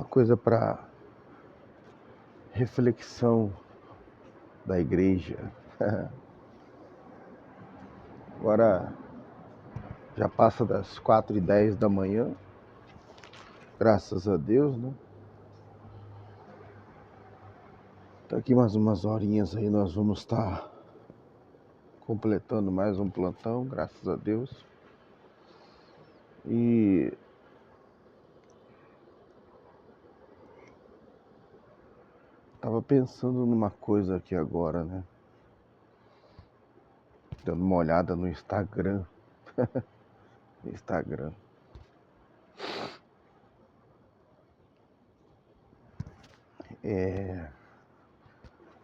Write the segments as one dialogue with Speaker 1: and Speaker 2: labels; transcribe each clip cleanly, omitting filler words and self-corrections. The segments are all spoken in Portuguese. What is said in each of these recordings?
Speaker 1: coisa para reflexão da igreja. Agora já passa das 4h10 da manhã, graças a Deus, né? Daqui mais umas horinhas aí nós vamos estar completando mais um plantão, graças a Deus. E tava pensando numa coisa aqui agora, né? Dando uma olhada no Instagram. Instagram.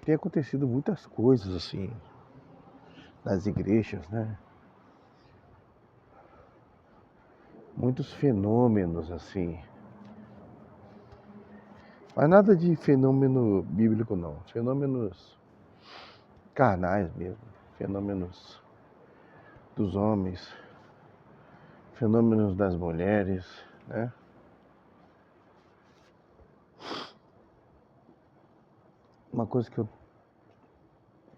Speaker 1: Tem acontecido muitas coisas assim nas igrejas, né? Muitos fenômenos assim. Mas nada de fenômeno bíblico não. Fenômenos carnais mesmo. Fenômenos dos homens. Fenômenos das mulheres, né? Uma coisa que eu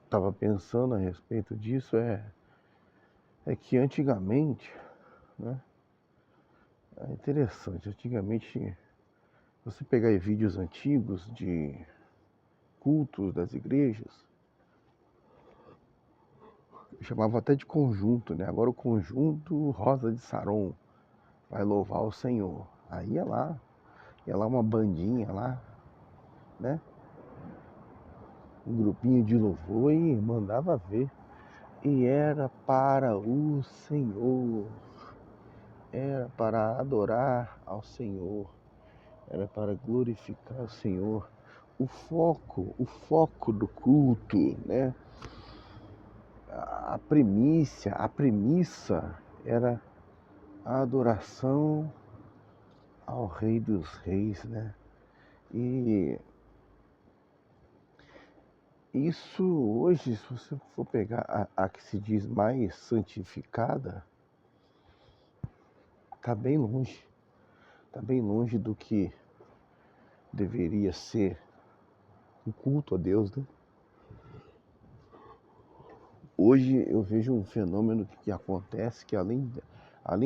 Speaker 1: estava pensando a respeito disso é que antigamente, né? É interessante, antigamente você pegar aí vídeos antigos de cultos das igrejas, chamava até de conjunto, né? Agora o conjunto Rosa de Saron vai louvar o Senhor. Aí ia lá uma bandinha lá, né? Um grupinho de louvor e mandava ver. E era para o Senhor, era para adorar ao Senhor, era para glorificar o Senhor. O foco do culto, né? A premissa era a adoração ao Rei dos Reis, né? E isso hoje, se você for pegar a que se diz mais santificada, está bem longe do que deveria ser o culto a Deus, né? Hoje eu vejo um fenômeno que acontece que além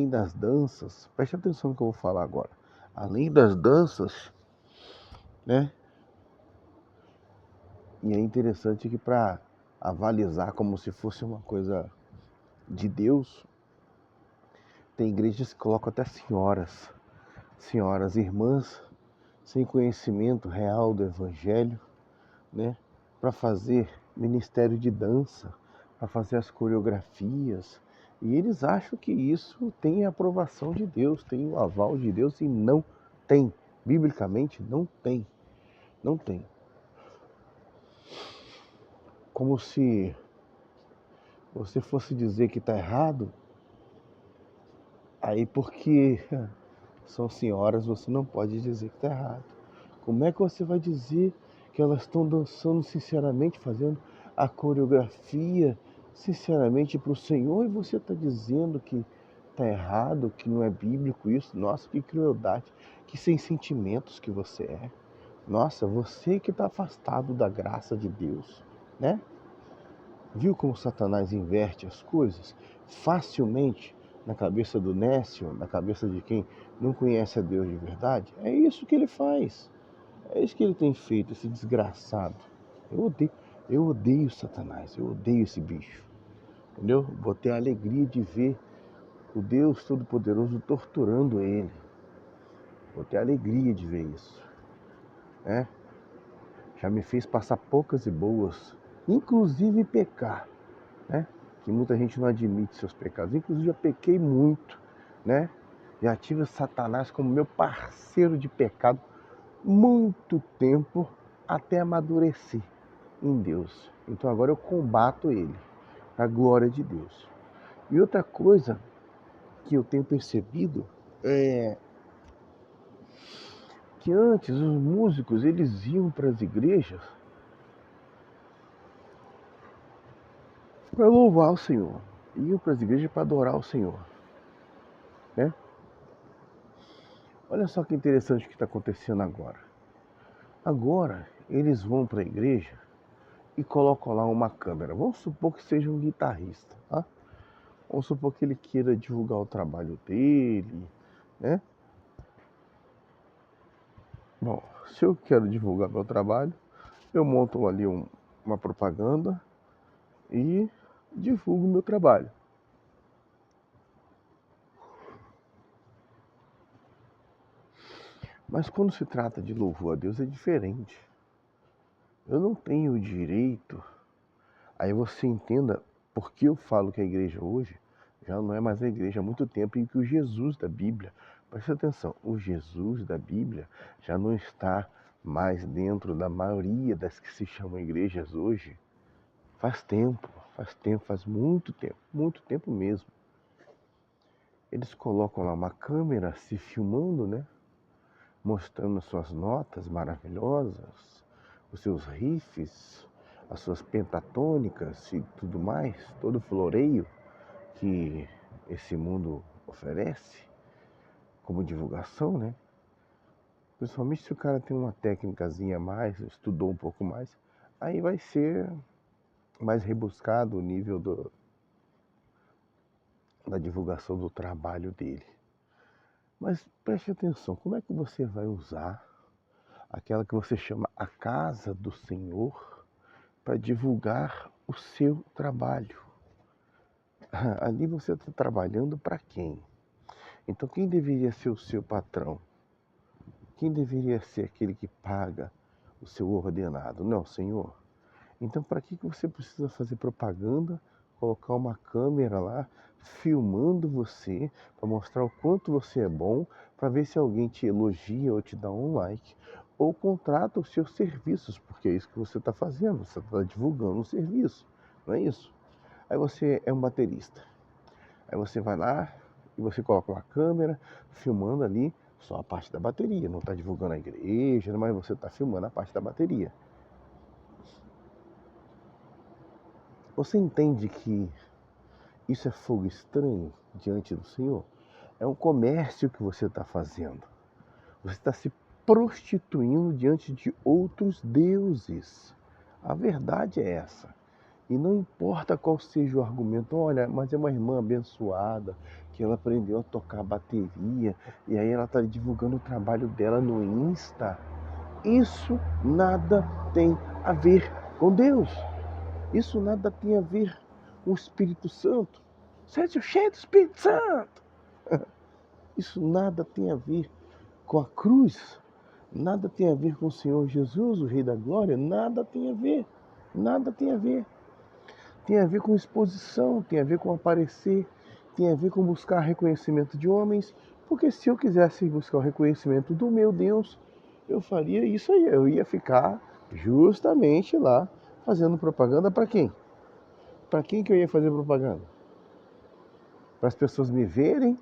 Speaker 1: das danças, preste atenção no que eu vou falar agora, além das danças, né? E é interessante que para avalizar como se fosse uma coisa de Deus, tem igrejas que colocam até senhoras irmãs, sem conhecimento real do Evangelho, né? Para fazer ministério de dança, para fazer as coreografias. E eles acham que isso tem a aprovação de Deus, tem o aval de Deus, e não tem. Biblicamente não tem. Não tem. Como se você fosse dizer que está errado, aí porque são senhoras você não pode dizer que está errado. Como é que você vai dizer que elas estão dançando sinceramente, fazendo a coreografia sinceramente para o Senhor, e você está dizendo que está errado, que não é bíblico isso? Nossa, que crueldade, que sem sentimentos que você é. Nossa, você que está afastado da graça de Deus, né? Viu como Satanás inverte as coisas facilmente na cabeça do nécio, na cabeça de quem não conhece a Deus de verdade? É isso que ele faz. É isso que ele tem feito, esse desgraçado. Eu odeio Satanás, eu odeio esse bicho. Entendeu? Vou ter a alegria de ver o Deus Todo-Poderoso torturando ele. Vou ter a alegria de ver isso, né? Já me fez passar poucas e boas, inclusive pecar, né? Que muita gente não admite seus pecados. Inclusive já pequei muito, né? Já tive Satanás como meu parceiro de pecado muito tempo, até amadurecer em Deus. Então agora eu combato ele, a glória de Deus. E outra coisa que eu tenho percebido é que antes os músicos eles iam para as igrejas para louvar o Senhor, iam para as igrejas para adorar o Senhor, né? Olha só que interessante o que está acontecendo agora. Agora, eles vão para a igreja e colocam lá uma câmera. Vamos supor que seja um guitarrista, tá? Vamos supor que ele queira divulgar o trabalho dele, né? Bom, se eu quero divulgar meu trabalho, eu monto ali uma propaganda e divulgo meu trabalho. Mas quando se trata de louvor a Deus é diferente. Eu não tenho o direito. Aí você entenda por que eu falo que a igreja hoje já não é mais a igreja há muito tempo em que o Jesus da Bíblia, preste atenção, o Jesus da Bíblia já não está mais dentro da maioria das que se chamam igrejas hoje. Faz tempo, faz muito tempo mesmo. Eles colocam lá uma câmera se filmando, né? Mostrando suas notas maravilhosas, os seus riffs, as suas pentatônicas e tudo mais, todo o floreio que esse mundo oferece como divulgação, né? Principalmente se o cara tem uma técnicazinha a mais, estudou um pouco mais, aí vai ser mais rebuscado o nível da divulgação do trabalho dele. Mas preste atenção, como é que você vai usar aquela que você chama a casa do Senhor para divulgar o seu trabalho? Ali você está trabalhando para quem? Então quem deveria ser o seu patrão? Quem deveria ser aquele que paga o seu ordenado? Não, Senhor. Então para que você precisa fazer propaganda, colocar uma câmera lá, filmando você, para mostrar o quanto você é bom, para ver se alguém te elogia ou te dá um like, ou contrata os seus serviços, porque é isso que você está fazendo, você está divulgando um serviço, não é isso? Aí você é um baterista, aí você vai lá e você coloca uma câmera filmando ali só a parte da bateria, não está divulgando a igreja, mas você está filmando a parte da bateria. Você entende que isso é fogo estranho diante do Senhor? É um comércio que você está fazendo. Você está se prostituindo diante de outros deuses. A verdade é essa. E não importa qual seja o argumento, olha, mas é uma irmã abençoada, que ela aprendeu a tocar bateria, e aí ela está divulgando o trabalho dela no Insta. Isso nada tem a ver com Deus. Isso nada tem a ver com o Espírito Santo. Seja cheio do Espírito Santo. Isso nada tem a ver com a cruz. Nada tem a ver com o Senhor Jesus, o Rei da Glória. Nada tem a ver. Nada tem a ver. Tem a ver com exposição, tem a ver com aparecer, tem a ver com buscar reconhecimento de homens. Porque se eu quisesse buscar o reconhecimento do meu Deus, eu faria isso aí. Eu ia ficar justamente lá fazendo propaganda para quem? Para quem que eu ia fazer propaganda? Para as pessoas me verem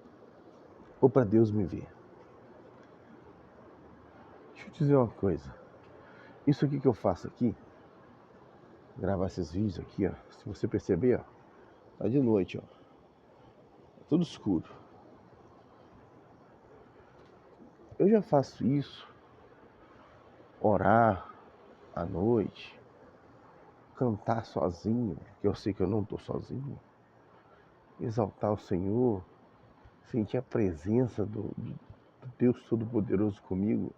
Speaker 1: ou para Deus me ver? Deixa eu te dizer uma coisa. Isso aqui que eu faço aqui, gravar esses vídeos aqui, ó, se você perceber, ó, tá de noite, ó, tudo escuro. Eu já faço isso, orar à noite, cantar sozinho, porque eu sei que eu não estou sozinho, exaltar o Senhor, sentir a presença do Deus Todo-Poderoso comigo,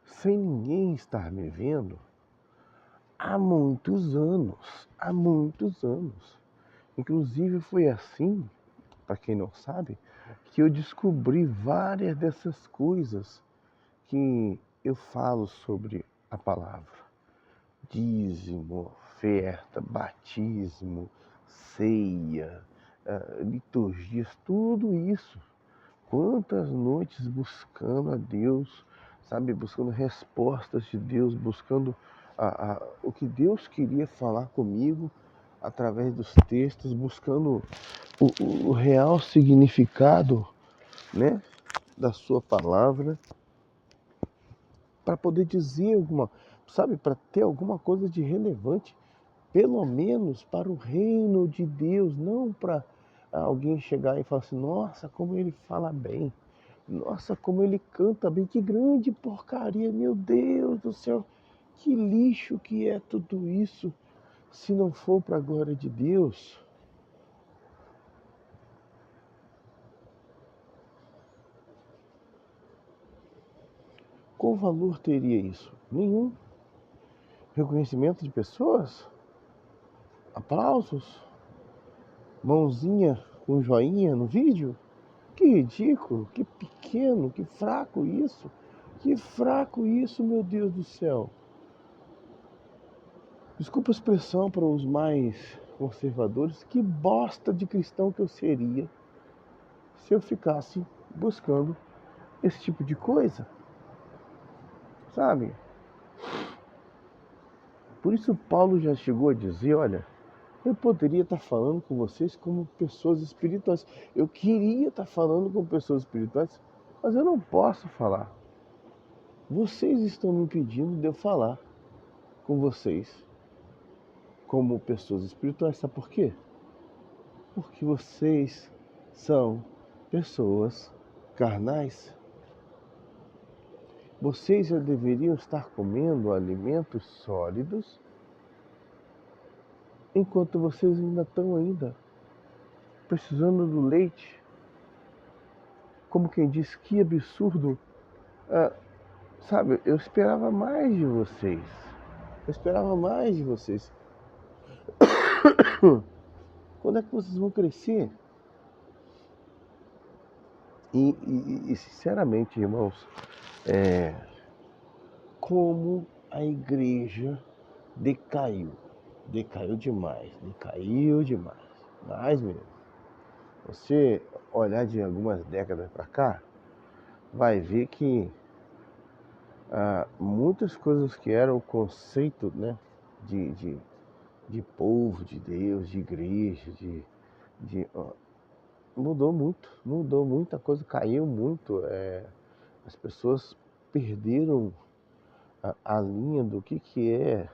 Speaker 1: sem ninguém estar me vendo, há muitos anos, há muitos anos. Inclusive foi assim, para quem não sabe, que eu descobri várias dessas coisas que eu falo sobre a palavra. Dízimo, oferta, batismo, ceia, liturgias, tudo isso. Quantas noites buscando a Deus, sabe, buscando respostas de Deus, buscando o que Deus queria falar comigo através dos textos, buscando o real significado, né, da sua palavra, para poder dizer alguma, sabe, para ter alguma coisa de relevante, pelo menos para o reino de Deus, não para alguém chegar e falar assim, nossa, como ele fala bem, Nossa, como ele canta bem, que grande porcaria, meu Deus do céu, que lixo que é tudo isso, se não for para a glória de Deus. Qual valor teria isso? Nenhum. Reconhecimento de pessoas? Aplausos? Mãozinha com joinha no vídeo? Que ridículo, que pequeno, que fraco isso. Que fraco isso, meu Deus do céu. Desculpa a expressão para os mais conservadores, que bosta de cristão que eu seria se eu ficasse buscando esse tipo de coisa, sabe? Por isso Paulo já chegou a dizer, olha, eu poderia estar falando com vocês como pessoas espirituais. Eu queria estar falando com pessoas espirituais, mas eu não posso falar. Vocês estão me impedindo de eu falar com vocês como pessoas espirituais. Sabe por quê? Porque vocês são pessoas carnais. Vocês já deveriam estar comendo alimentos sólidos enquanto vocês ainda estão precisando do leite. Como quem diz, que absurdo. Ah, sabe, eu esperava mais de vocês. Eu esperava mais de vocês. Quando é que vocês vão crescer? E sinceramente, irmãos, como a igreja decaiu. Decaiu demais. Mais mesmo. Você olhar de algumas décadas para cá, vai ver que muitas coisas que eram o conceito, né, de povo, de Deus, de igreja, mudou muito, muita coisa, caiu muito. As pessoas perderam a linha do que é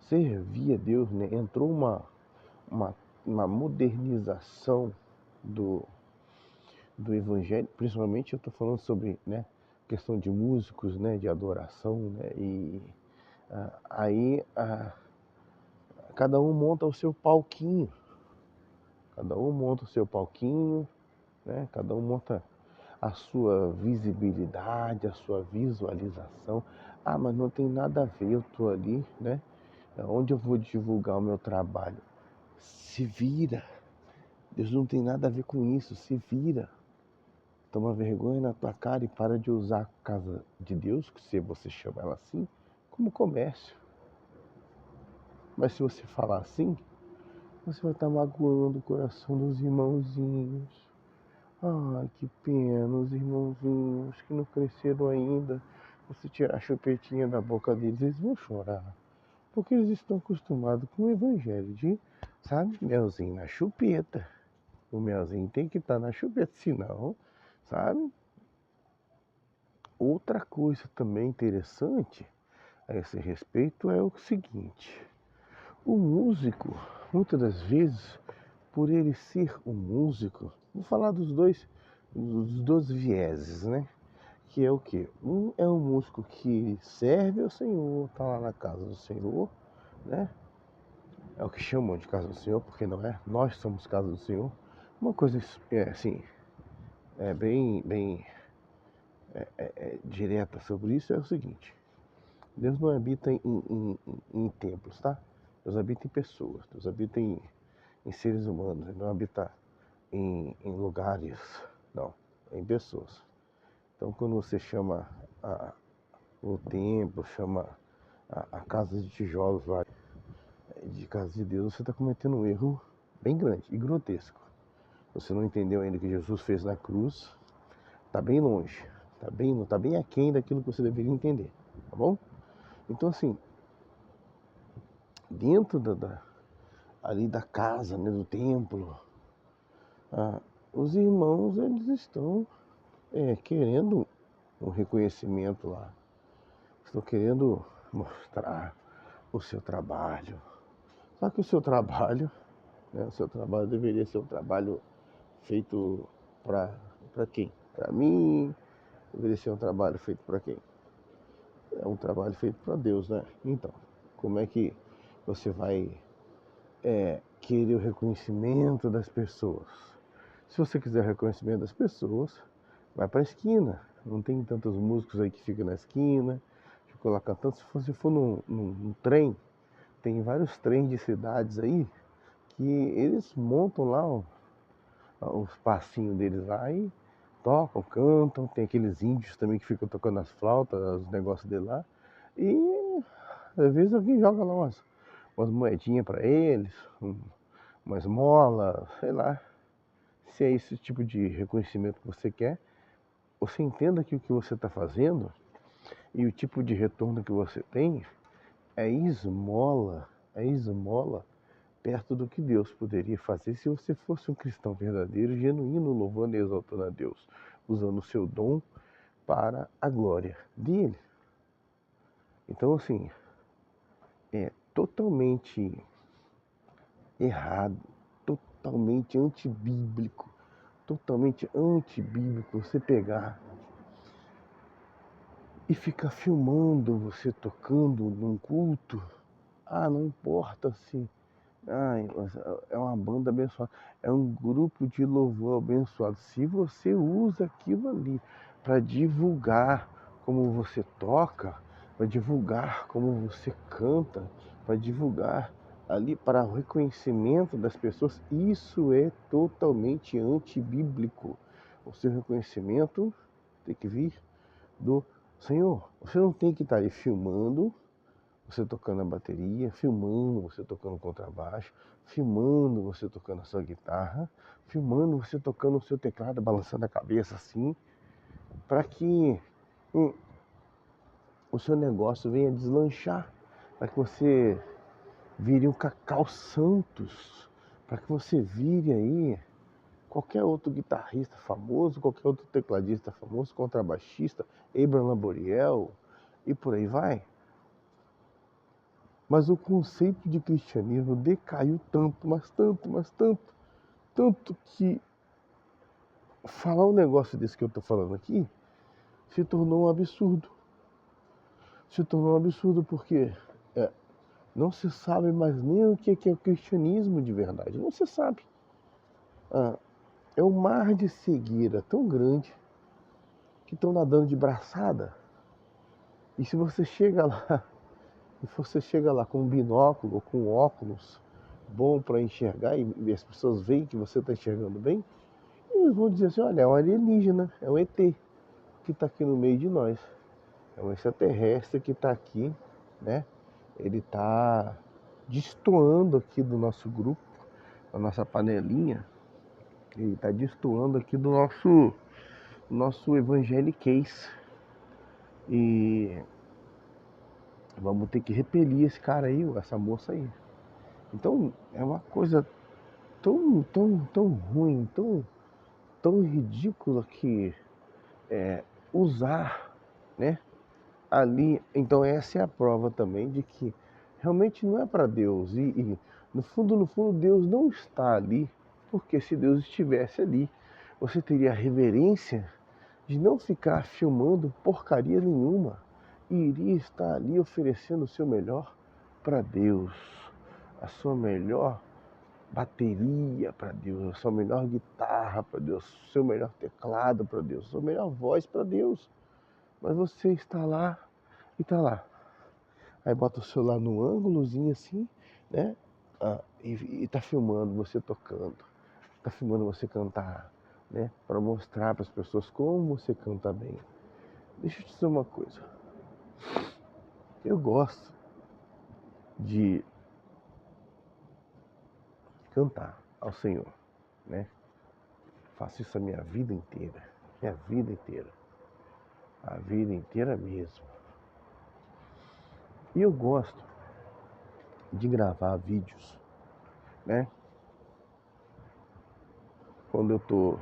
Speaker 1: servir a Deus, né? Entrou uma modernização do evangelho, principalmente eu estou falando sobre, né, questão de músicos, né, de adoração, né, e aí cada um monta o seu palquinho, né, cada um monta a sua visibilidade, a sua visualização. Mas não tem nada a ver, eu estou ali, né, onde eu vou divulgar o meu trabalho? Se vira, Deus não tem nada a ver com isso, se vira. Toma vergonha na tua cara e para de usar a casa de Deus, que se você chama ela assim, como comércio. Mas se você falar assim, você vai estar magoando o coração dos irmãozinhos. Ai, que pena, os irmãozinhos que não cresceram ainda. Você tirar a chupetinha da boca deles, eles vão chorar. Porque eles estão acostumados com o evangelho de, sabe, melzinho na chupeta. O melzinho tem que estar na chupeta, senão, sabe? Outra coisa também interessante a esse respeito é o seguinte: o músico, muitas das vezes, por ele ser um músico, vou falar dos dois vieses, né? Que é o quê? Um é um músico que serve ao Senhor, tá lá na casa do Senhor, né? É o que chamam de casa do Senhor, porque não é? Nós somos casa do Senhor. Uma coisa assim, bem direta sobre isso é o seguinte: Deus não habita em templos, tá? Deus habita em pessoas, Deus habita em seres humanos, Ele não habita em lugares, não, em pessoas. Então, quando você chama o templo, chama a casa de tijolos lá de casa de Deus, você está cometendo um erro bem grande e grotesco. Você não entendeu ainda o que Jesus fez na cruz, está bem longe, tá bem aquém daquilo que você deveria entender, tá bom? Então, assim, dentro ali da casa, né, do templo, os irmãos, eles estão querendo um reconhecimento lá, estão querendo mostrar o seu trabalho. Só que o seu trabalho, né, deveria ser um trabalho feito para quem? Para mim, deveria ser um trabalho feito para quem? É um trabalho feito para Deus, né? Então, como é que você vai querer o reconhecimento das pessoas? Se você quiser o reconhecimento das pessoas, vai para a esquina. Não tem tantos músicos aí que ficam na esquina, ficam lá cantando. Se você for num trem, tem vários trens de cidades aí que eles montam lá os passinhos deles lá e tocam, cantam. Tem aqueles índios também que ficam tocando as flautas, os negócios dele lá. E às vezes alguém joga lá umas moedinhas para eles, uma esmola, sei lá. Se é esse tipo de reconhecimento que você quer, você entenda que o que você está fazendo e o tipo de retorno que você tem é esmola perto do que Deus poderia fazer se você fosse um cristão verdadeiro, genuíno, louvando e exaltando a Deus, usando o seu dom para a glória dele. Então, assim, é totalmente errado, totalmente antibíblico você pegar e ficar filmando você tocando num culto. Ah, não importa se é uma banda abençoada, é um grupo de louvor abençoado. Se você usa aquilo ali para divulgar como você toca, para divulgar como você canta, para divulgar ali para o reconhecimento das pessoas, isso é totalmente antibíblico. O seu reconhecimento tem que vir do Senhor. Você não tem que estar aí filmando você tocando a bateria, filmando você tocando contrabaixo, filmando você tocando a sua guitarra, filmando você tocando o seu teclado, balançando a cabeça assim, para que o seu negócio venha deslanchar, para que você vire um Cacau Santos, para que você vire aí qualquer outro guitarrista famoso, qualquer outro tecladista famoso, contrabaixista, Abraham Laboriel e por aí vai. Mas o conceito de cristianismo decaiu tanto, tanto que falar um negócio desse que eu estou falando aqui se tornou um absurdo. Se tornou um absurdo porque não se sabe mais nem o que é o cristianismo de verdade. Não se sabe. É um mar de cegueira tão grande que estão nadando de braçada. E se você chega lá, com um binóculo ou com óculos bom para enxergar e as pessoas veem que você está enxergando bem, eles vão dizer assim, olha, é um alienígena, é um ET que está aqui no meio de nós. É um extraterrestre que está aqui, né? Ele está destoando aqui do nosso grupo, da nossa panelinha. Ele está destoando aqui do nosso evangeliquez. E vamos ter que repelir esse cara aí, essa moça aí. Então, é uma coisa tão ruim, tão ridícula que usar, né? Ali, então essa é a prova também de que realmente não é para Deus e no fundo Deus não está ali, porque se Deus estivesse ali, você teria a reverência de não ficar filmando porcaria nenhuma e iria estar ali oferecendo o seu melhor para Deus, a sua melhor bateria para Deus, a sua melhor guitarra para Deus, o seu melhor teclado para Deus, a sua melhor voz para Deus. Mas você está lá e tá lá. Aí bota o celular no ângulozinho assim, né? E tá filmando você tocando. Tá filmando você cantar, né? Para mostrar para as pessoas como você canta bem. Deixa eu te dizer uma coisa. Eu gosto de cantar ao Senhor, né? Faço isso a minha vida inteira. Minha vida inteira. A vida inteira mesmo. E eu gosto de gravar vídeos, né? Quando eu tô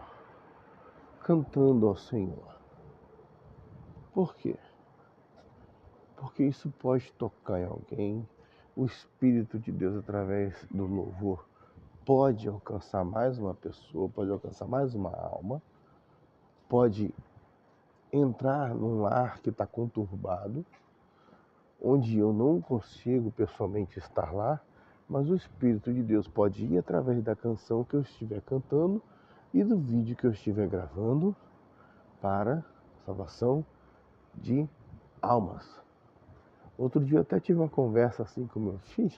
Speaker 1: cantando ao Senhor. Por quê? Porque isso pode tocar em alguém. O Espírito de Deus, através do louvor, pode alcançar mais uma pessoa, pode alcançar mais uma alma, pode entrar num lar que está conturbado, onde eu não consigo pessoalmente estar lá, mas o Espírito de Deus pode ir através da canção que eu estiver cantando e do vídeo que eu estiver gravando para salvação de almas. Outro dia eu até tive uma conversa assim com meu filho.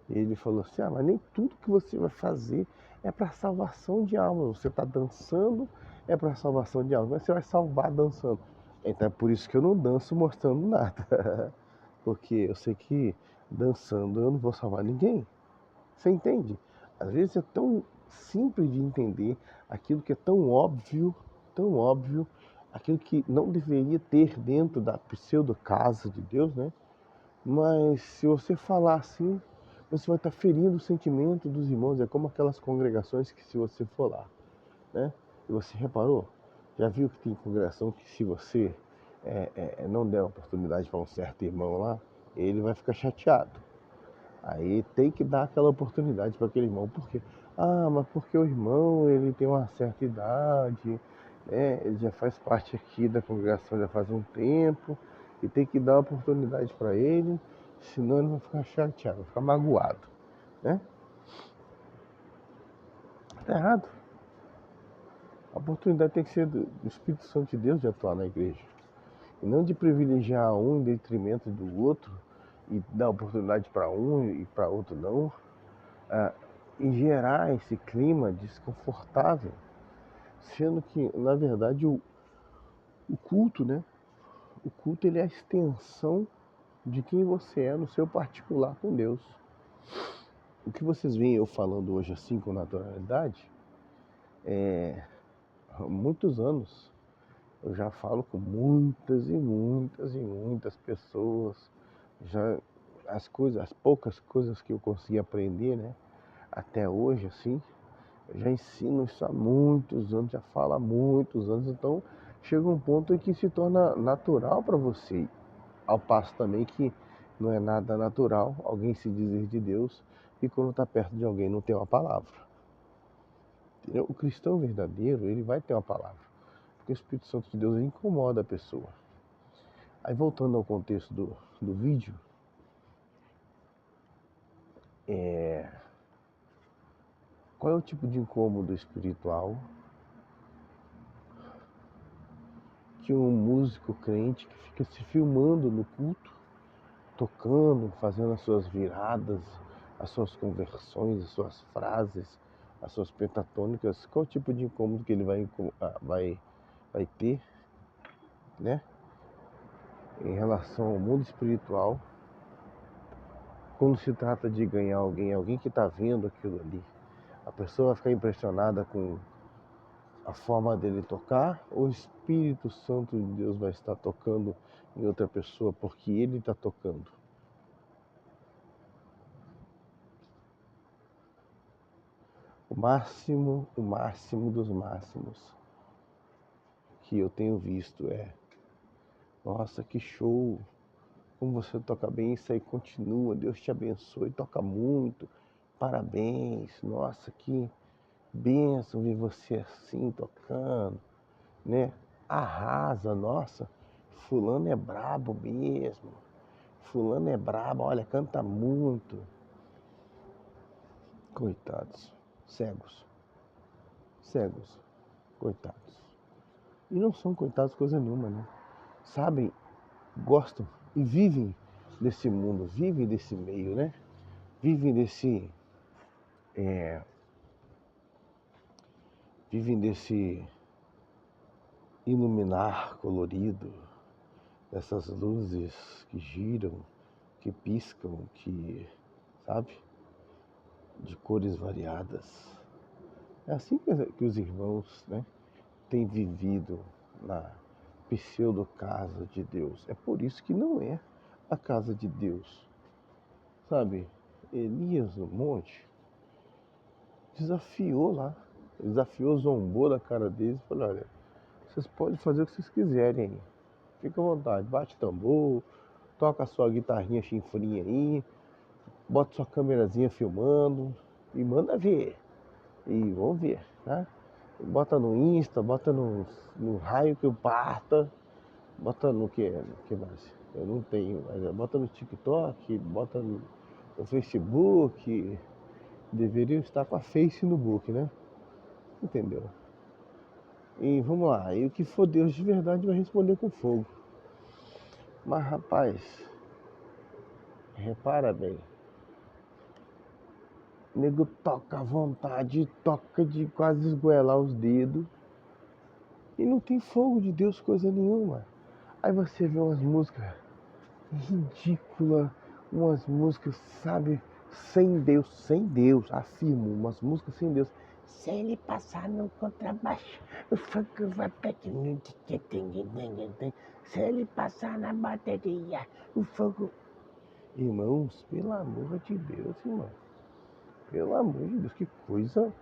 Speaker 1: Ele falou assim, mas nem tudo que você vai fazer é para salvação de almas. Você está dançando, é para salvação de almas, mas você vai salvar dançando. Então é por isso que eu não danço mostrando nada. Porque eu sei que dançando eu não vou salvar ninguém. Você entende? Às vezes é tão simples de entender aquilo que é tão óbvio, aquilo que não deveria ter dentro da pseudo casa de Deus, né? Mas se você falar assim, você vai estar ferindo o sentimento dos irmãos. É como aquelas congregações que se você for lá, né? E você reparou? Já viu que tem congregação que se você não der oportunidade para um certo irmão lá, ele vai ficar chateado. Aí tem que dar aquela oportunidade para aquele irmão. Por quê? Mas porque o irmão ele tem uma certa idade, né? Ele já faz parte aqui da congregação já faz um tempo, e tem que dar oportunidade para ele, senão ele vai ficar chateado, vai ficar magoado, né? Tá errado. A oportunidade tem que ser do Espírito Santo de Deus de atuar na igreja, e não de privilegiar um em detrimento do outro, e dar oportunidade para um e para outro não, e gerar esse clima desconfortável, sendo que, na verdade, o culto, né? O culto ele é a extensão de quem você é no seu particular com Deus. O que vocês veem eu falando hoje assim com naturalidade, há muitos anos eu já falo com muitas e muitas e muitas pessoas, já as poucas coisas que eu consegui aprender, né? Até hoje, assim, eu já ensino isso há muitos anos, já falo há muitos anos, então chega um ponto em que se torna natural para você, ao passo também que não é nada natural alguém se dizer de Deus e quando está perto de alguém não tem uma palavra. Entendeu? O cristão verdadeiro, ele vai ter uma palavra, porque o Espírito Santo de Deus incomoda a pessoa. Aí voltando ao contexto do vídeo, qual é o tipo de incômodo espiritual que um músico crente que fica se filmando no culto, tocando, fazendo as suas viradas, as suas conversões, as suas frases, as suas pentatônicas, qual é o tipo de incômodo que ele vai ter, né, em relação ao mundo espiritual, quando se trata de ganhar alguém que está vendo aquilo ali? A pessoa vai ficar impressionada com a forma dele tocar, ou o Espírito Santo de Deus vai estar tocando em outra pessoa porque ele está tocando? O máximo dos máximos que eu tenho visto nossa, que show, como você toca bem, isso aí continua, Deus te abençoe, toca muito, parabéns, nossa, que bênção ver você assim tocando, né? Arrasa, nossa, fulano é brabo mesmo, fulano é brabo, olha, canta muito. Coitados, cegos, coitados. E não são coitados coisa nenhuma, né? Sabem, gostam e vivem desse mundo, vivem desse meio, né? É, vivem desse iluminar colorido, dessas luzes que giram, que piscam, sabe? De cores variadas. É assim que os irmãos, né, têm vivido na pseudo casa de Deus. É por isso que não é a casa de Deus. Sabe, Elias no monte desafiou lá, zombou da cara deles e falou, olha, vocês podem fazer o que vocês quiserem aí. Fica à vontade, bate tambor, toca a sua guitarrinha chinfrinha aí, bota sua câmerazinha filmando e manda ver. E vamos ver, tá? Bota no Insta, bota no raio que eu parta, bota no que mais? Eu não tenho, mas bota no TikTok, bota no Facebook. Deveriam estar com a Face no book, né? Entendeu? E vamos lá, e o que for Deus de verdade vai responder com fogo. Mas rapaz, repara bem, o nego toca à vontade, toca de quase esgoelar os dedos, e não tem fogo de Deus coisa nenhuma. Aí você vê umas músicas ridículas, umas músicas, sabe, sem Deus, afirmo, umas músicas sem Deus. Se ele passar no contrabaixo, o fogo vai pequeno. Se ele passar na bateria, o fogo. Irmãos, pelo amor de Deus, irmão. Pelo amor de Deus, que coisa.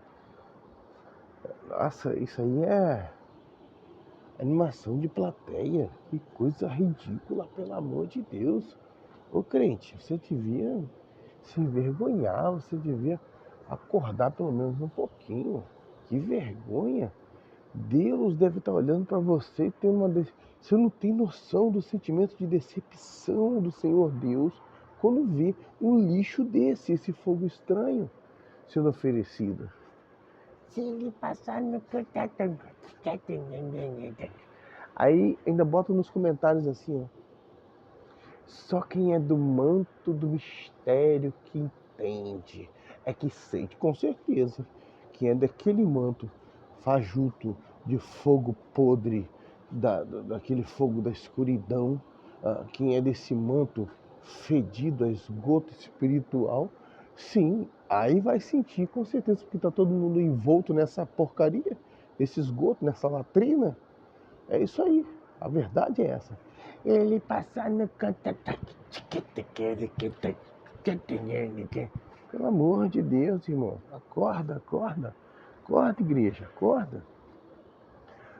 Speaker 1: Nossa, isso aí é animação de plateia. Que coisa ridícula, pelo amor de Deus. Ô crente, você devia se envergonhar, você devia acordar pelo menos um pouquinho. Que vergonha. Deus deve estar olhando para você e tem você não tem noção do sentimento de decepção do Senhor Deus quando vê um lixo desse, esse fogo estranho sendo oferecido. Se ele passar no contato. Aí ainda bota nos comentários assim, ó. Só quem é do manto do mistério que entende, é que sente, com certeza. Quem é daquele manto fajuto de fogo podre, daquele fogo da escuridão, quem é desse manto fedido a esgoto espiritual, sim, aí vai sentir com certeza, porque está todo mundo envolto nessa porcaria, nesse esgoto, nessa latrina. É isso aí, a verdade é essa. Ele passa no canto. Pelo amor de Deus, irmão. Acorda, acorda. Acorda, igreja, acorda.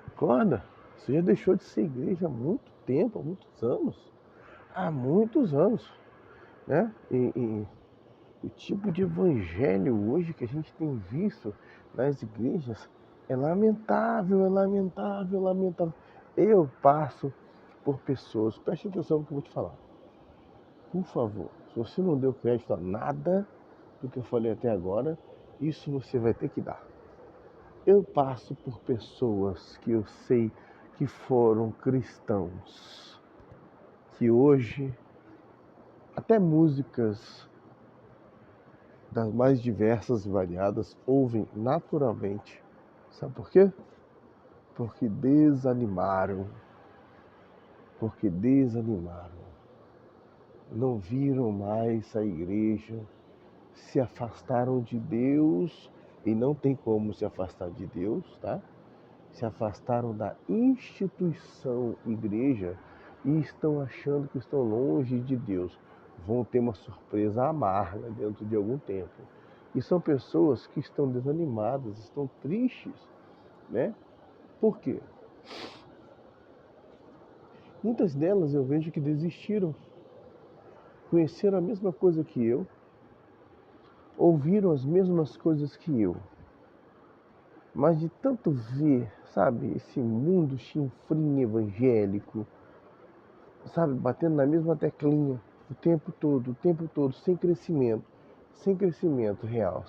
Speaker 1: Acorda. Você já deixou de ser igreja há muito tempo, há muitos anos. Há muitos anos. Né? E o tipo de evangelho hoje que a gente tem visto nas igrejas é lamentável, é lamentável, é lamentável. Eu passo por pessoas, preste atenção no que eu vou te falar. Por favor, se você não deu crédito a nada do que eu falei até agora, isso você vai ter que dar. Eu passo por pessoas que eu sei que foram cristãos, que hoje até músicas das mais diversas e variadas ouvem naturalmente. Sabe por quê? Porque desanimaram. Porque desanimaram. Não viram mais a igreja, se afastaram de Deus, e não tem como se afastar de Deus, tá? Se afastaram da instituição igreja e estão achando que estão longe de Deus. Vão ter uma surpresa amarga dentro de algum tempo. E são pessoas que estão desanimadas, estão tristes, né? Por quê? Muitas delas eu vejo que desistiram, conheceram a mesma coisa que eu, ouviram as mesmas coisas que eu, mas de tanto ver, sabe, esse mundo chinfrim evangélico, sabe, batendo na mesma teclinha o tempo todo, sem crescimento real,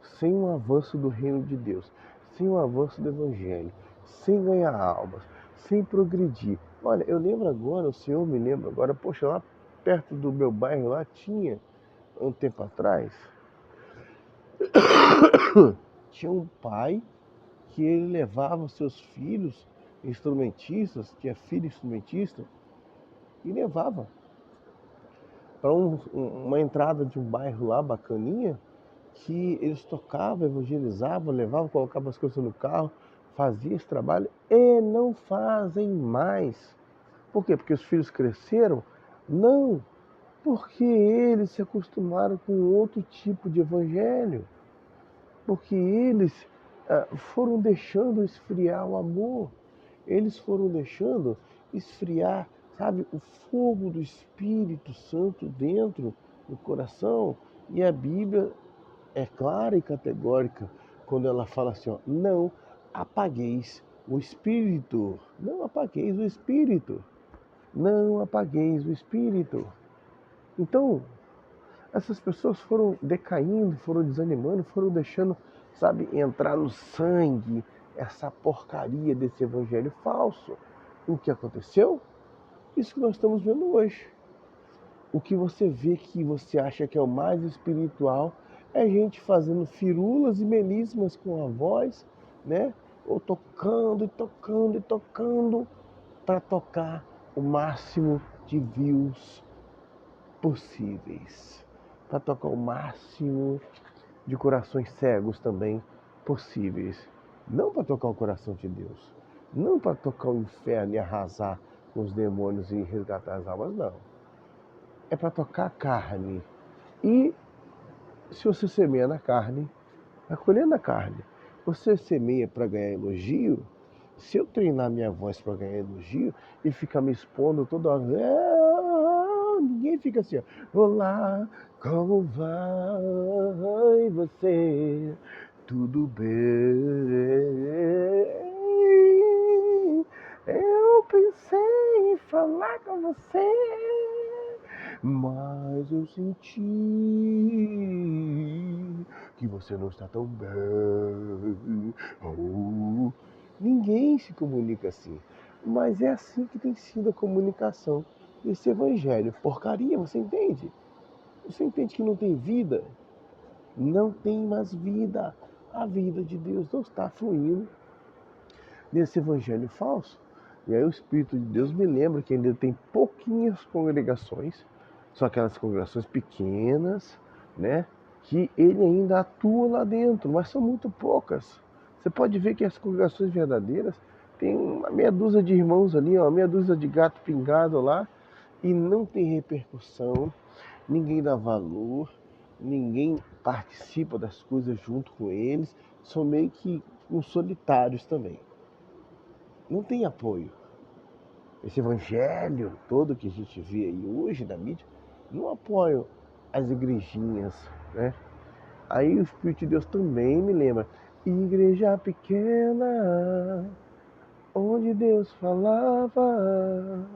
Speaker 1: sem um avanço do reino de Deus, sem um avanço do evangelho, sem ganhar almas, sem progredir. Olha, eu lembro agora, o Senhor me lembra agora, poxa, lá perto do meu bairro lá tinha, um tempo atrás, tinha um pai que ele levava os seus filhos instrumentistas, tinha filho instrumentista, e levava para uma entrada de um bairro lá bacaninha, que eles tocavam, evangelizavam, levavam, colocavam as coisas no carro, faziam esse trabalho e não fazem mais. Por quê? Porque os filhos cresceram? Não, porque eles se acostumaram com outro tipo de evangelho. Porque eles foram deixando esfriar o amor, eles foram deixando esfriar, sabe, o fogo do Espírito Santo dentro do coração. E a Bíblia é clara e categórica: quando ela fala assim, ó, não apagueis o Espírito, não apagueis o Espírito, não apagueis o Espírito. Então, essas pessoas foram decaindo, foram desanimando, foram deixando, sabe, entrar no sangue essa porcaria desse evangelho falso. O que aconteceu? Isso que nós estamos vendo hoje. O que você vê que você acha que é o mais espiritual é gente fazendo firulas e melismas com a voz, né? Ou tocando e tocando e tocando para tocar o máximo de views possíveis, para tocar o máximo de corações cegos também possíveis. Não para tocar o coração de Deus, não para tocar o inferno e arrasar com os demônios e resgatar as almas, não. É para tocar a carne. E se você semeia na carne, vai colher na carne. Você semeia para ganhar elogio. Se eu treinar minha voz para ganhar elogio e ficar me expondo toda hora, ninguém fica assim, ó. Olá, como vai você? Tudo bem? Eu pensei em falar com você, mas eu senti que você não está tão bem. Oh. Ninguém se comunica assim. Mas é assim que tem sido a comunicação desse evangelho. Porcaria, você entende? Você entende que não tem vida? Não tem mais vida. A vida de Deus não está fluindo nesse evangelho falso. E aí o Espírito de Deus me lembra que ainda tem pouquinhas congregações, são aquelas congregações pequenas, né? Que ele ainda atua lá dentro, mas são muito poucas. Você pode ver que as congregações verdadeiras tem uma meia dúzia de irmãos ali, ó, meia dúzia de gato pingado lá, e não tem repercussão, ninguém dá valor, ninguém participa das coisas junto com eles, são meio que uns solitários também. Não tem apoio. Esse evangelho todo que a gente vê aí hoje na mídia, não apoia as igrejinhas, né? Aí o Espírito de Deus também me lembra. Igreja pequena, onde Deus falava,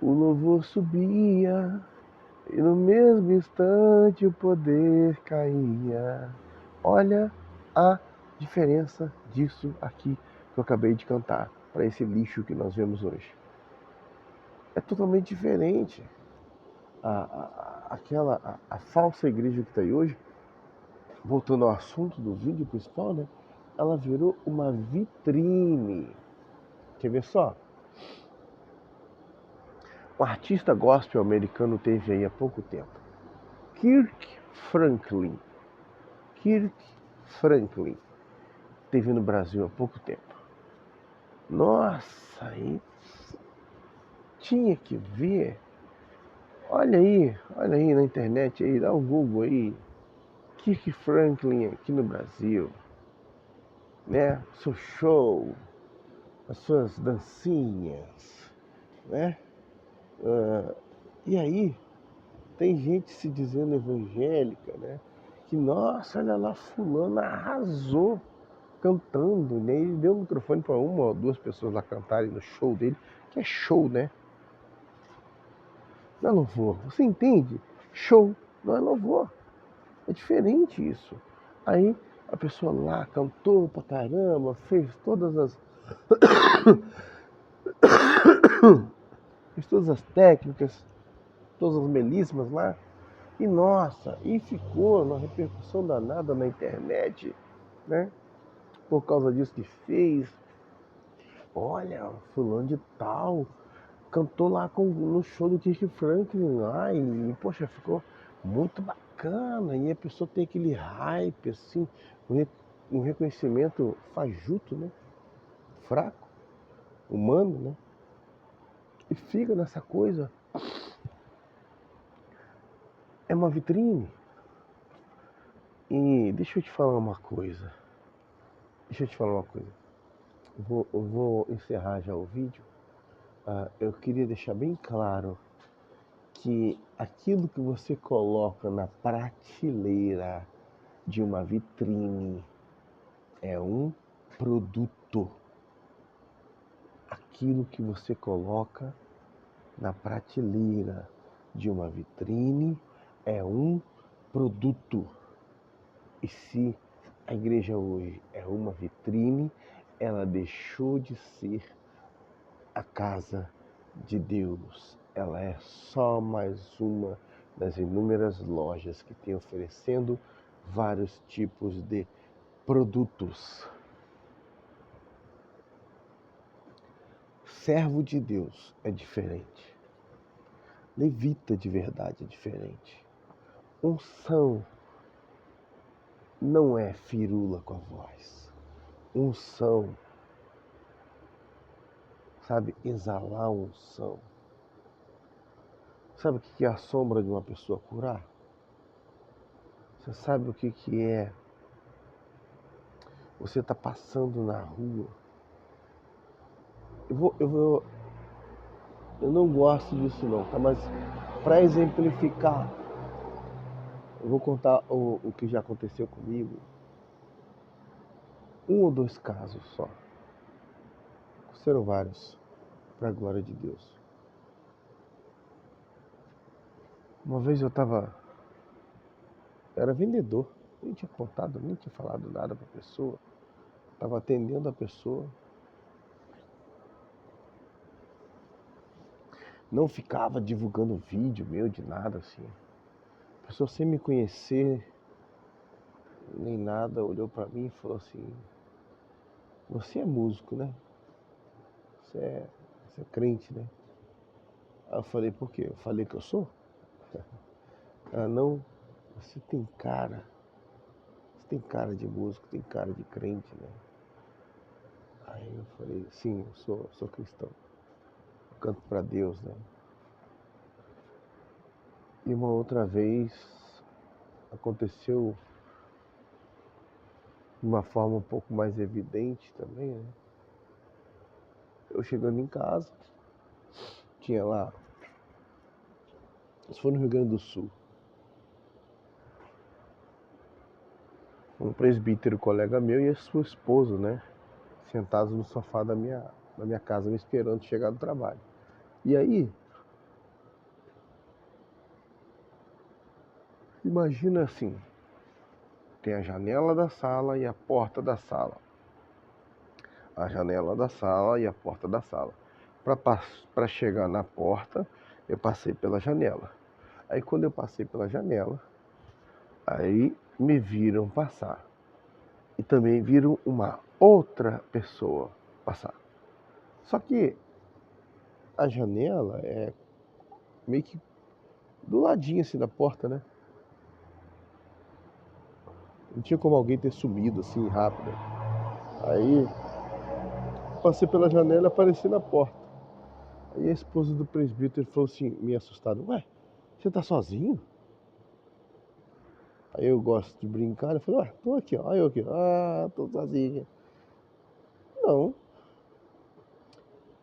Speaker 1: o louvor subia e no mesmo instante o poder caía. Olha a diferença disso aqui que eu acabei de cantar para esse lixo que nós vemos hoje. É totalmente diferente. A falsa igreja que está aí hoje, voltando ao assunto do vídeo principal, né? Ela virou uma vitrine. Quer ver só? Um artista gospel americano teve aí há pouco tempo. Kirk Franklin. Kirk Franklin teve no Brasil há pouco tempo. Nossa, aí tinha que ver. Olha aí na internet aí, dá um Google aí. Kirk Franklin aqui no Brasil, né? Seu show, as suas dancinhas, né? E aí tem gente se dizendo evangélica, né? Que nossa, olha lá, fulano arrasou cantando, né? Ele deu o microfone para uma ou duas pessoas lá cantarem no show dele, que é show, né? Não é louvor, você entende? Show, não é louvor. É diferente isso. Aí a pessoa lá cantou pra caramba, fez fez todas as técnicas, todas as melismas lá. E nossa, e ficou uma repercussão danada na internet, né? Por causa disso que fez. Olha, fulano de tal cantou lá no show do Kirk Franklin lá e, poxa, ficou muito bacana. E a pessoa tem aquele hype, assim, um reconhecimento fajuto, né? Fraco, humano, né? E fica nessa coisa. É uma vitrine. E deixa eu te falar uma coisa. Eu vou encerrar já o vídeo. Eu queria deixar bem claro que aquilo que você coloca na prateleira de uma vitrine, é um produto. Aquilo que você coloca na prateleira de uma vitrine é um produto. E se a igreja hoje é uma vitrine, ela deixou de ser a casa de Deus. Ela é só mais uma das inúmeras lojas que tem oferecendo vários tipos de produtos. Servo de Deus é diferente. Levita de verdade é diferente. Unção não é firula com a voz. Unção, sabe, exalar unção. Sabe o que é a sombra de uma pessoa curar? Você sabe o que é você está passando na rua? Eu não gosto disso não, tá? Mas para exemplificar, eu vou contar o que já aconteceu comigo. Um ou dois casos só. Serão vários, para a glória de Deus. Uma vez era vendedor, nem tinha contado, nem tinha falado nada para a pessoa. Estava atendendo a pessoa. Não ficava divulgando vídeo meu de nada assim. A pessoa sem me conhecer, nem nada, olhou para mim e falou assim: "Você é músico, né? Você é crente, né?" Aí eu falei: "Por quê? Eu falei que eu sou?" Ela: "Não, você tem cara. Você tem cara de músico, tem cara de crente, né?" Aí eu falei: "Sim, eu sou cristão. Eu canto para Deus, né?" E uma outra vez aconteceu de uma forma um pouco mais evidente também, né? Eu chegando em casa, tinha lá, isso foi no Rio Grande do Sul, um presbítero colega meu e a sua esposa, né? Sentados no sofá da minha casa, me esperando chegar do trabalho. E aí, imagina assim, tem a janela da sala e a porta da sala. A janela da sala e a porta da sala. Para chegar na porta, eu passei pela janela. Aí quando eu passei pela janela, aí me viram passar. E também viram uma outra pessoa passar. Só que a janela é meio que do ladinho assim da porta, né? Não tinha como alguém ter sumido assim rápido. Aí passei pela janela e apareci na porta. Aí a esposa do presbítero falou assim, meio assustada: "Ué, você tá sozinho?" Aí eu gosto de brincar, eu falei: "Ué, tô aqui, ó, aí eu aqui, tô sozinha." Não,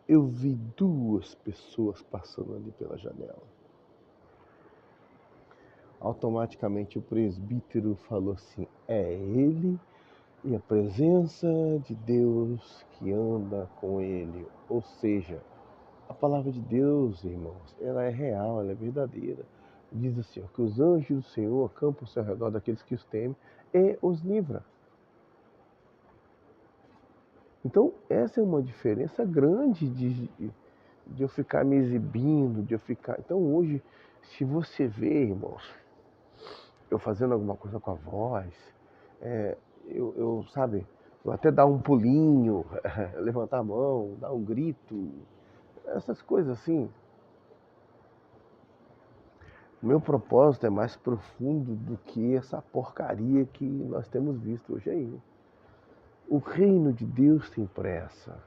Speaker 1: eu vi duas pessoas passando ali pela janela. Automaticamente o presbítero falou assim: "É ele e a presença de Deus que anda com ele." Ou seja, a palavra de Deus, irmãos, ela é real, ela é verdadeira. Diz assim, ó, que os anjos do Senhor acampam-se ao redor daqueles que os temem e os livra. Então, essa é uma diferença grande de eu ficar me exibindo, de eu ficar... Então, hoje, se você vê, irmãos, eu fazendo alguma coisa com a voz, sabe, eu até dar um pulinho, levantar a mão, dar um grito, essas coisas assim. O meu propósito é mais profundo do que essa porcaria que nós temos visto hoje aí. O reino de Deus tem pressa.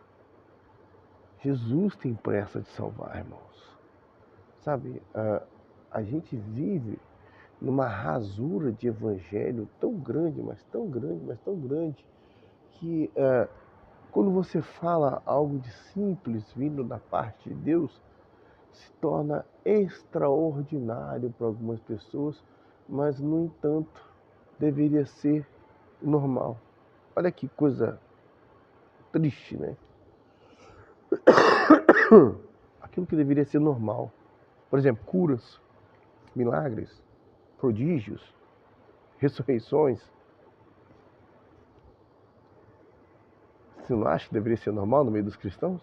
Speaker 1: Jesus tem pressa de salvar, irmãos. Sabe, a gente vive numa rasura de evangelho tão grande, mas tão grande, mas tão grande, que quando você fala algo de simples vindo da parte de Deus, se torna extraordinário para algumas pessoas, mas, no entanto, deveria ser normal. Olha que coisa triste, né? Aquilo que deveria ser normal. Por exemplo, curas, milagres, prodígios, ressurreições. Você não acha que deveria ser normal no meio dos cristãos?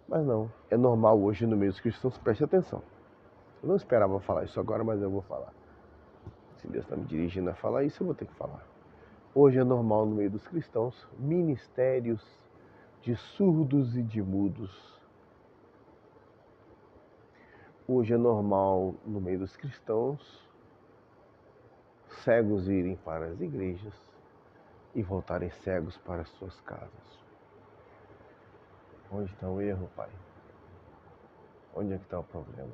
Speaker 1: Mas não, é normal hoje no meio dos cristãos, preste atenção. Eu não esperava falar isso agora, mas eu vou falar. Se Deus está me dirigindo a falar isso, eu vou ter que falar. Hoje é normal no meio dos cristãos ministérios de surdos e de mudos. Hoje é normal no meio dos cristãos cegos irem para as igrejas e voltarem cegos para as suas casas. Onde está o erro, Pai? Onde é que está o problema?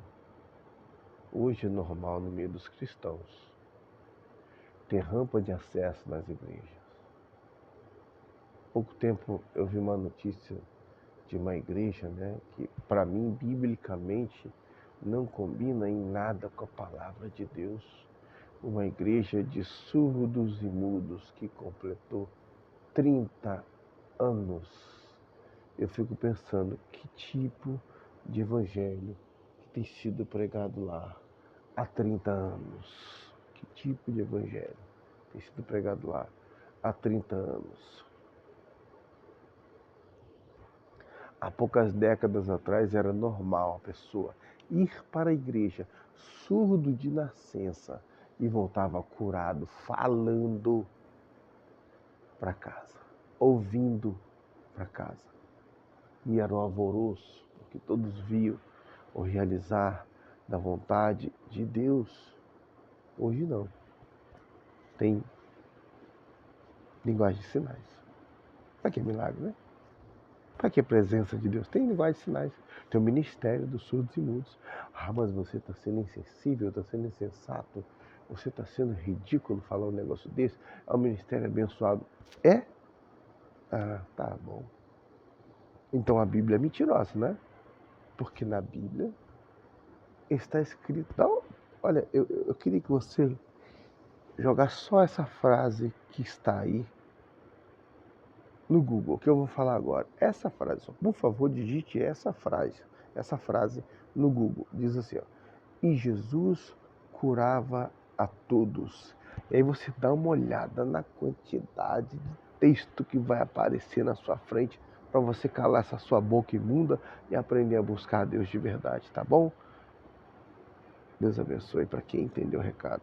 Speaker 1: Hoje é normal no meio dos cristãos ter rampa de acesso nas igrejas. Há pouco tempo eu vi uma notícia de uma igreja, né, que para mim, biblicamente, não combina em nada com a palavra de Deus. Uma igreja de surdos e mudos que completou 30 anos. Eu fico pensando, que tipo de evangelho que tem sido pregado lá há 30 anos? Que tipo de evangelho tem sido pregado lá há 30 anos? Há poucas décadas atrás era normal a pessoa ir para a igreja surdo de nascença e voltava curado, falando para casa, ouvindo para casa. E era um alvoroço, porque todos viam o realizar da vontade de Deus. Hoje não. Tem linguagem de sinais. Para que milagre, né? Para que presença de Deus? Tem linguagem de sinais. Tem o ministério dos surdos e mudos. Ah, mas você está sendo insensível, está sendo insensato. Você está sendo ridículo falar um negócio desse. É um ministério abençoado. É? Ah, tá bom. Então a Bíblia é mentirosa, né? Porque na Bíblia está escrito... Então, olha, eu queria que você jogasse só essa frase que está aí no Google, que eu vou falar agora. Essa frase, por favor, digite essa frase no Google. Diz assim, ó, e Jesus curava a todos. E aí você dá uma olhada na quantidade de texto que vai aparecer na sua frente para você calar essa sua boca imunda e aprender a buscar a Deus de verdade, tá bom? Deus abençoe para quem entendeu o recado.